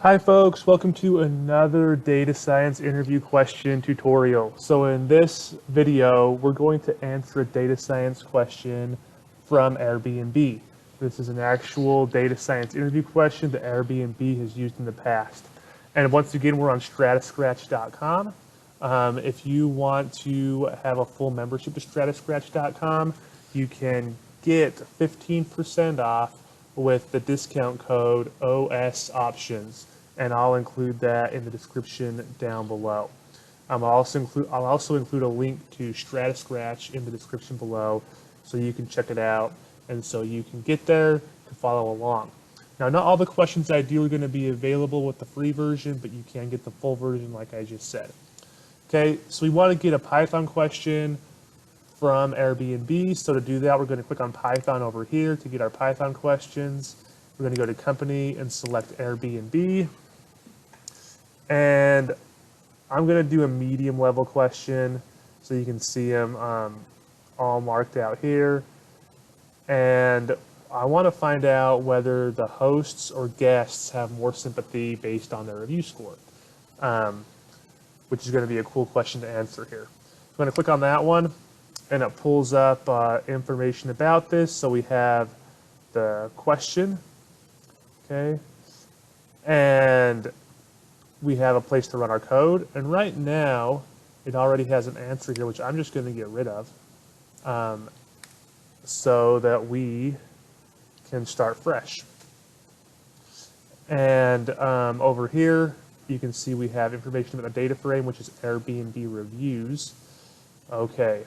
Hi folks, welcome to another data science interview question tutorial. So in this video, we're going to answer a data science question from Airbnb. This is an actual data science interview question that Airbnb has used in the past. And once again, we're on stratascratch.com. If you want to have a full membership to stratascratch.com, you can get 15% off with the discount code OS options, and I'll include that in the description down below. I'll also include a link to StrataScratch in the description below, so you can check it out and so you can get there to follow along. Now, not all the questions I do are going to be available with the free version, but you can get the full version like I just said. Okay, so we want to get a Python question from Airbnb. So to do that, we're going to click on Python over here to get our Python questions. We're going to go to Company and select Airbnb. And I'm going to do a medium level question so you can see them all marked out here. And I want to find out whether the hosts or guests have more sympathy based on their review score, which is going to be a cool question to answer here. I'm going to click on that one, and it pulls up information about this. So we have the question, okay, and we have a place to run our code. And right now, it already has an answer here, which I'm just going to get rid of, so that we can start fresh. And over here, you can see we have information about the data frame, which is Airbnb reviews. Okay,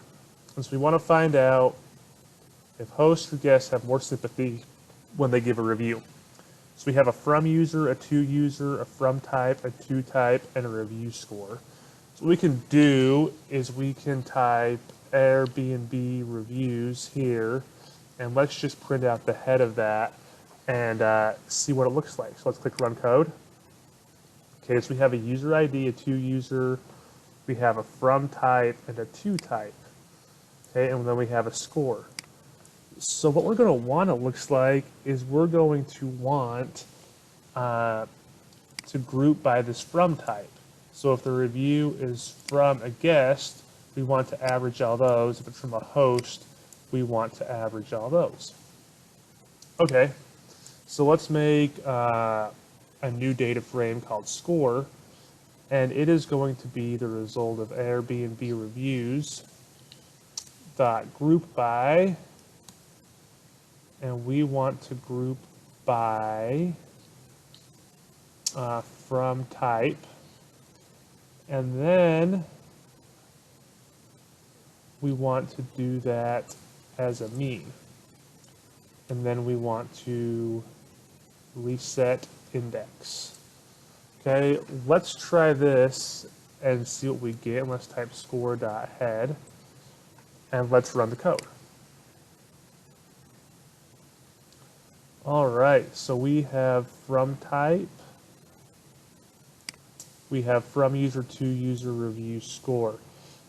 and so we want to find out if hosts or guests have more sympathy when they give a review. So we have a from user, a to user, a from type, a to type, and a review score. So what we can do is we can type Airbnb reviews here, and let's just print out the head of that and see what it looks like. So let's click run code. Okay, so we have a user ID, a to user, we have a from type, and a to type. Okay, and then we have a score. So what we're going to want, it looks like, is we're going to want to group by this from type. So if the review is from a guest, we want to average all those. If it's from a host, we want to average all those. Okay, so let's make a new data frame called score, and it is going to be the result of Airbnb reviews dot group by, and we want to group by from type, and then we want to do that as a mean, and then we want to reset index. Okay, let's try this and see what we get. And let's type score.head, and let's run the code. All right, so we have from type, we have from user to user review score.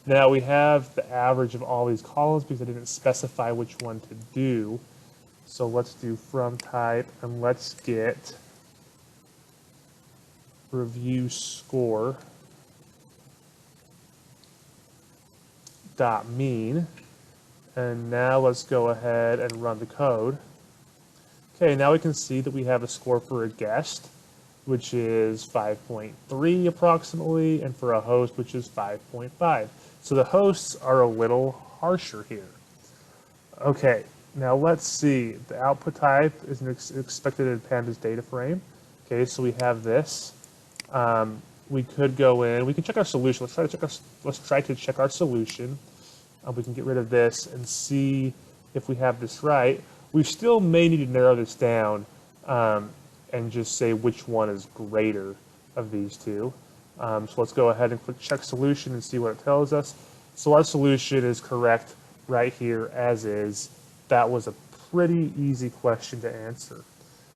Now we have the average of all these columns because I didn't specify which one to do. So let's do from type, and let's get review score dot mean. And now let's go ahead and run the code. Okay, now we can see that we have a score for a guest, which is 5.3 approximately, and for a host, which is 5.5. So the hosts are a little harsher here. Okay, now let's see. The output type is an expected in Pandas data frame. Okay, so we have this. We could go in. We can check our solution. Let's try to check our solution. We can get rid of this and see if we have this right. We still may need to narrow this down and just say which one is greater of these two. So let's go ahead and click check solution and see what it tells us. So our solution is correct right here as is. That was a pretty easy question to answer.